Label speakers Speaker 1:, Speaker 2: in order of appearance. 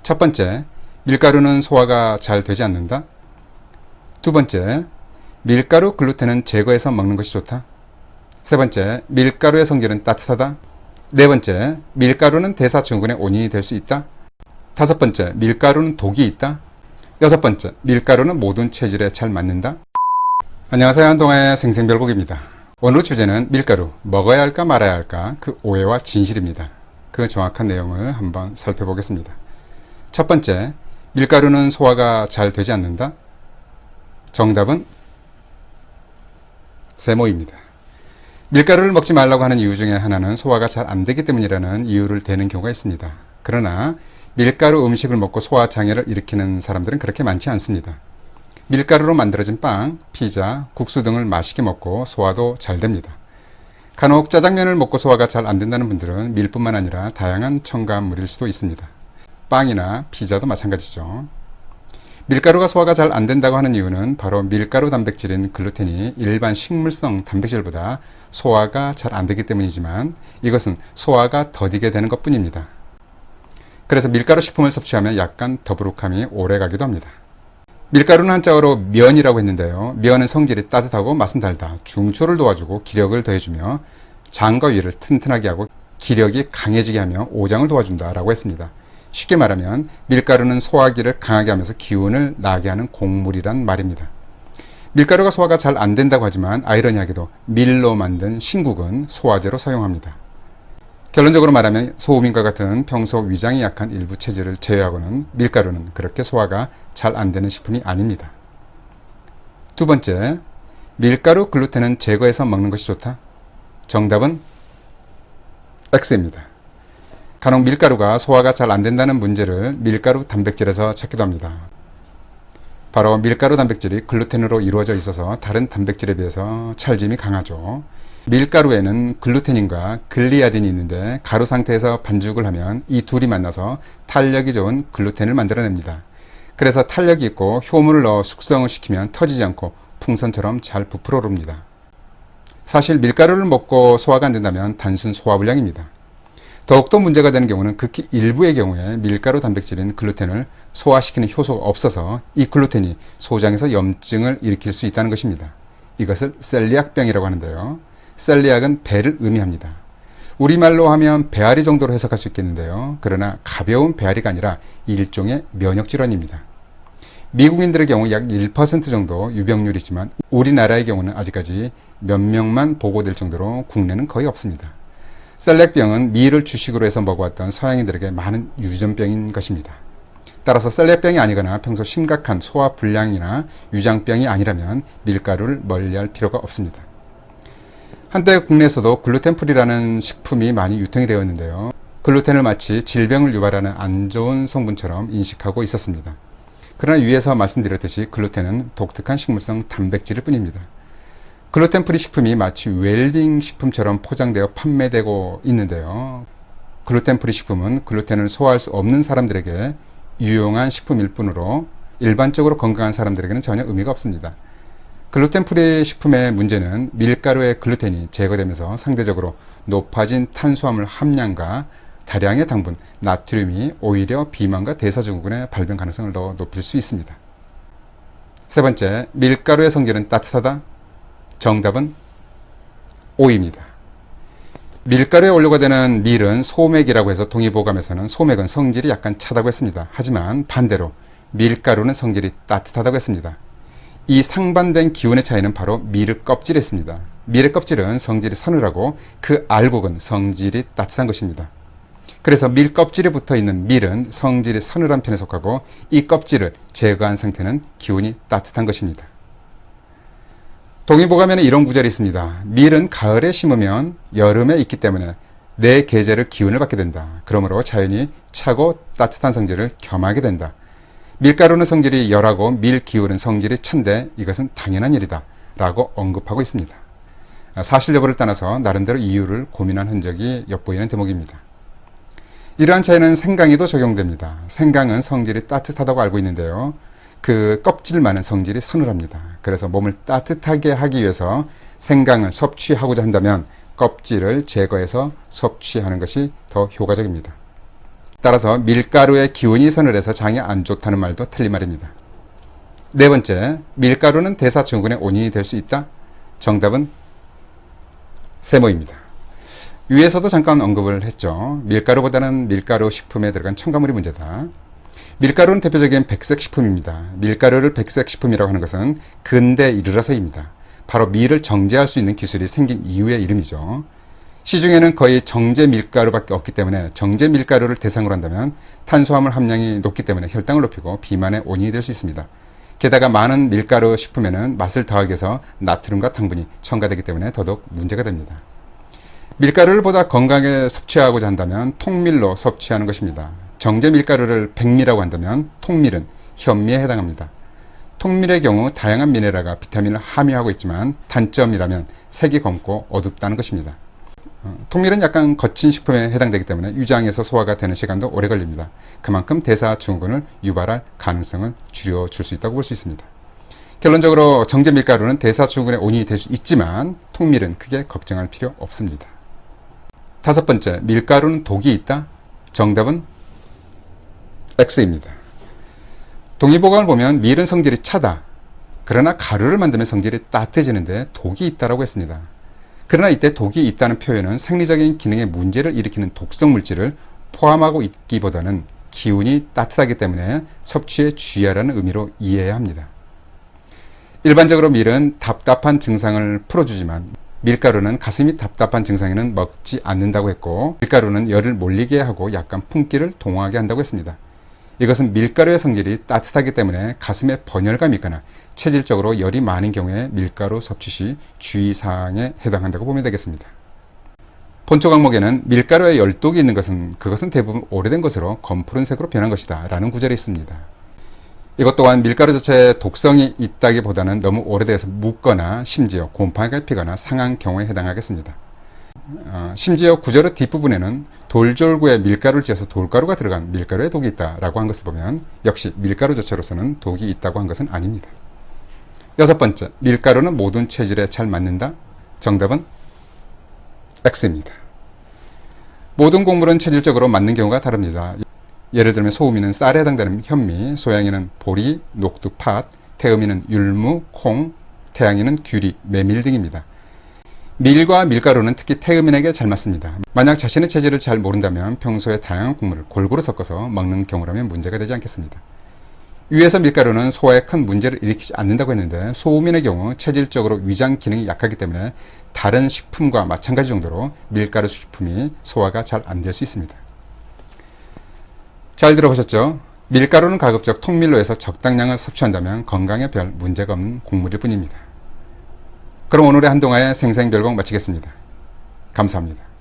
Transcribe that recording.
Speaker 1: 첫 번째, 밀가루는 소화가 잘 되지 않는다. 두 번째, 밀가루 글루텐은 제거해서 먹는 것이 좋다. 세 번째, 밀가루의 성질은 따뜻하다. 네 번째, 밀가루는 대사증후군의 원인이 될 수 있다. 다섯 번째, 밀가루는 독이 있다. 여섯 번째, 밀가루는 모든 체질에 잘 맞는다. 안녕하세요, 한동아의 생생별곡입니다. 오늘 주제는 밀가루, 먹어야 할까 말아야 할까, 그 오해와 진실입니다. 그 정확한 내용을 한번 살펴보겠습니다. 첫 번째, 밀가루는 소화가 잘 되지 않는다. 정답은 세모입니다. 밀가루를 먹지 말라고 하는 이유 중에 하나는 소화가 잘 안 되기 때문이라는 이유를 대는 경우가 있습니다. 그러나 밀가루 음식을 먹고 소화장애를 일으키는 사람들은 그렇게 많지 않습니다. 밀가루로 만들어진 빵, 피자, 국수 등을 맛있게 먹고 소화도 잘 됩니다. 간혹 짜장면을 먹고 소화가 잘 안 된다는 분들은 밀뿐만 아니라 다양한 첨가물일 수도 있습니다. 빵이나 피자도 마찬가지죠. 밀가루가 소화가 잘 안 된다고 하는 이유는 바로 밀가루 단백질인 글루텐이 일반 식물성 단백질보다 소화가 잘 안 되기 때문이지만 이것은 소화가 더디게 되는 것 뿐입니다. 그래서 밀가루 식품을 섭취하면 약간 더부룩함이 오래가기도 합니다. 밀가루는 한자어로 면이라고 했는데요. 면은 성질이 따뜻하고 맛은 달다. 중초를 도와주고 기력을 더해주며 장과 위를 튼튼하게 하고 기력이 강해지게 하며 오장을 도와준다라고 했습니다. 쉽게 말하면 밀가루는 소화기를 강하게 하면서 기운을 나게 하는 곡물이란 말입니다. 밀가루가 소화가 잘 안 된다고 하지만 아이러니하게도 밀로 만든 신국은 소화제로 사용합니다. 결론적으로 말하면 소음인과 같은 평소 위장이 약한 일부 체질을 제외하고는 밀가루는 그렇게 소화가 잘 안 되는 식품이 아닙니다. 두 번째, 밀가루 글루텐은 제거해서 먹는 것이 좋다. 정답은 X입니다. 간혹 밀가루가 소화가 잘 안 된다는 문제를 밀가루 단백질에서 찾기도 합니다. 바로 밀가루 단백질이 글루텐으로 이루어져 있어서 다른 단백질에 비해서 찰짐이 강하죠. 밀가루에는 글루테닌과 글리아딘이 있는데 가루 상태에서 반죽을 하면 이 둘이 만나서 탄력이 좋은 글루텐을 만들어냅니다. 그래서 탄력이 있고 효모를 넣어 숙성을 시키면 터지지 않고 풍선처럼 잘 부풀어 오릅니다. 사실 밀가루를 먹고 소화가 안 된다면 단순 소화불량입니다. 더욱더 문제가 되는 경우는 극히 일부의 경우에 밀가루 단백질인 글루텐을 소화시키는 효소가 없어서 이 글루텐이 소장에서 염증을 일으킬 수 있다는 것입니다. 이것을 셀리악병이라고 하는데요. 셀리악은 배를 의미합니다. 우리말로 하면 배앓이 정도로 해석할 수 있겠는데요. 그러나 가벼운 배앓이가 아니라 일종의 면역질환입니다. 미국인들의 경우 약 1% 정도 유병률이 있지만 우리나라의 경우는 아직까지 몇 명만 보고될 정도로 국내는 거의 없습니다. 셀렉병은 밀을 주식으로 해서 먹어왔던 서양인들에게 많은 유전병인 것입니다. 따라서 셀렉병이 아니거나 평소 심각한 소화불량이나 유장병이 아니라면 밀가루를 멀리할 필요가 없습니다. 한때 국내에서도 글루텐프리라는 식품이 많이 유통이 되었는데요. 글루텐을 마치 질병을 유발하는 안 좋은 성분처럼 인식하고 있었습니다. 그러나 위에서 말씀드렸듯이 글루텐은 독특한 식물성 단백질일 뿐입니다. 글루텐프리 식품이 마치 웰빙 식품처럼 포장되어 판매되고 있는데요. 글루텐프리 식품은 글루텐을 소화할 수 없는 사람들에게 유용한 식품일 뿐으로 일반적으로 건강한 사람들에게는 전혀 의미가 없습니다. 글루텐프리 식품의 문제는 밀가루의 글루텐이 제거되면서 상대적으로 높아진 탄수화물 함량과 다량의 당분, 나트륨이 오히려 비만과 대사증후군의 발병 가능성을 더 높일 수 있습니다. 세 번째, 밀가루의 성질은 따뜻하다. 정답은 O입니다. 밀가루에 원료가 되는 밀은 소맥이라고 해서 동의보감에서는 소맥은 성질이 약간 차다고 했습니다. 하지만 반대로 밀가루는 성질이 따뜻하다고 했습니다. 이 상반된 기온의 차이는 바로 밀의 껍질에 있습니다. 밀의 껍질은 성질이 서늘하고 그 알곡은 성질이 따뜻한 것입니다. 그래서 밀 껍질에 붙어 있는 밀은 성질이 서늘한 편에 속하고 이 껍질을 제거한 상태는 기온이 따뜻한 것입니다. 동의보감에는 이런 구절이 있습니다. 밀은 가을에 심으면 여름에 익기 때문에 내 계절의 기운을 받게 된다. 그러므로 자연히 차고 따뜻한 성질을 겸하게 된다. 밀가루는 성질이 열하고 밀 기울은 성질이 찬데 이것은 당연한 일이다 라고 언급하고 있습니다. 사실 여부를 떠나서 나름대로 이유를 고민한 흔적이 엿보이는 대목입니다. 이러한 차이는 생강에도 적용됩니다. 생강은 성질이 따뜻하다고 알고 있는데요. 그 껍질만은 성질이 서늘합니다. 그래서 몸을 따뜻하게 하기 위해서 생강을 섭취하고자 한다면 껍질을 제거해서 섭취하는 것이 더 효과적입니다. 따라서 밀가루에 기운이 서늘해서 장이 안 좋다는 말도 틀린 말입니다. 네 번째, 밀가루는 대사증후군의 원인이 될 수 있다? 정답은 세모입니다. 위에서도 잠깐 언급을 했죠. 밀가루보다는 밀가루 식품에 들어간 첨가물이 문제다. 밀가루는 대표적인 백색 식품입니다. 밀가루를 백색 식품이라고 하는 것은 근대에 이르러서입니다. 바로 밀을 정제할 수 있는 기술이 생긴 이후의 이름이죠. 시중에는 거의 정제 밀가루밖에 없기 때문에 정제 밀가루를 대상으로 한다면 탄수화물 함량이 높기 때문에 혈당을 높이고 비만의 원인이 될 수 있습니다. 게다가 많은 밀가루 식품에는 맛을 더하기 위해서 나트륨과 당분이 첨가되기 때문에 더더욱 문제가 됩니다. 밀가루를 보다 건강하게 섭취하고자 한다면 통밀로 섭취하는 것입니다. 정제 밀가루를 백미라고 한다면 통밀은 현미에 해당합니다. 통밀의 경우 다양한 미네랄과 비타민을 함유하고 있지만 단점이라면 색이 검고 어둡다는 것입니다. 통밀은 약간 거친 식품에 해당되기 때문에 위장에서 소화가 되는 시간도 오래 걸립니다. 그만큼 대사증후군을 유발할 가능성을 줄여줄 수 있다고 볼 수 있습니다. 결론적으로 정제 밀가루는 대사증후군의 원인이 될 수 있지만 통밀은 크게 걱정할 필요 없습니다. 다섯 번째, 밀가루는 독이 있다? 정답은 X입니다. 동의보감을 보면 밀은 성질이 차다. 그러나 가루를 만들면 성질이 따뜻해지는데 독이 있다고 했습니다. 그러나 이때 독이 있다는 표현은 생리적인 기능에 문제를 일으키는 독성 물질을 포함하고 있기보다는 기운이 따뜻하기 때문에 섭취에 주의하라는 의미로 이해해야 합니다. 일반적으로 밀은 답답한 증상을 풀어주지만 밀가루는 가슴이 답답한 증상에는 먹지 않는다고 했고, 밀가루는 열을 몰리게 하고 약간 품기를 동하게 한다고 했습니다. 이것은 밀가루의 성질이 따뜻하기 때문에 가슴에 번열감이 있거나 체질적으로 열이 많은 경우에 밀가루 섭취 시 주의사항에 해당한다고 보면 되겠습니다. 본초 강목에는 밀가루에 열독이 있는 것은 그것은 대부분 오래된 것으로 검푸른색으로 변한 것이다 라는 구절이 있습니다. 이것 또한 밀가루 자체에 독성이 있다기보다는 너무 오래돼서 묻거나 심지어 곰팡이가 피거나 상한 경우에 해당하겠습니다. 심지어 구절의 뒷부분에는 돌졸구에 밀가루를 찧어서 돌가루가 들어간 밀가루에 독이 있다라고 한 것을 보면 역시 밀가루 자체로서는 독이 있다고 한 것은 아닙니다. 여섯 번째, 밀가루는 모든 체질에 잘 맞는다? 정답은 X입니다. 모든 곡물은 체질적으로 맞는 경우가 다릅니다. 예를 들면 소우미는 쌀에 해당되는 현미, 소양이는 보리, 녹두, 팥, 태음이는 율무, 콩, 태양이는 귀리, 메밀 등입니다. 밀과 밀가루는 특히 태음인에게 잘 맞습니다. 만약 자신의 체질을 잘 모른다면 평소에 다양한 곡물을 골고루 섞어서 먹는 경우라면 문제가 되지 않겠습니다. 위에서 밀가루는 소화에 큰 문제를 일으키지 않는다고 했는데 소음인의 경우 체질적으로 위장 기능이 약하기 때문에 다른 식품과 마찬가지 정도로 밀가루 식품이 소화가 잘 안 될 수 있습니다. 잘 들어보셨죠? 밀가루는 가급적 통밀로 해서 적당량을 섭취한다면 건강에 별 문제가 없는 곡물일 뿐입니다. 그럼 오늘의 한동아의 생생별곡 마치겠습니다. 감사합니다.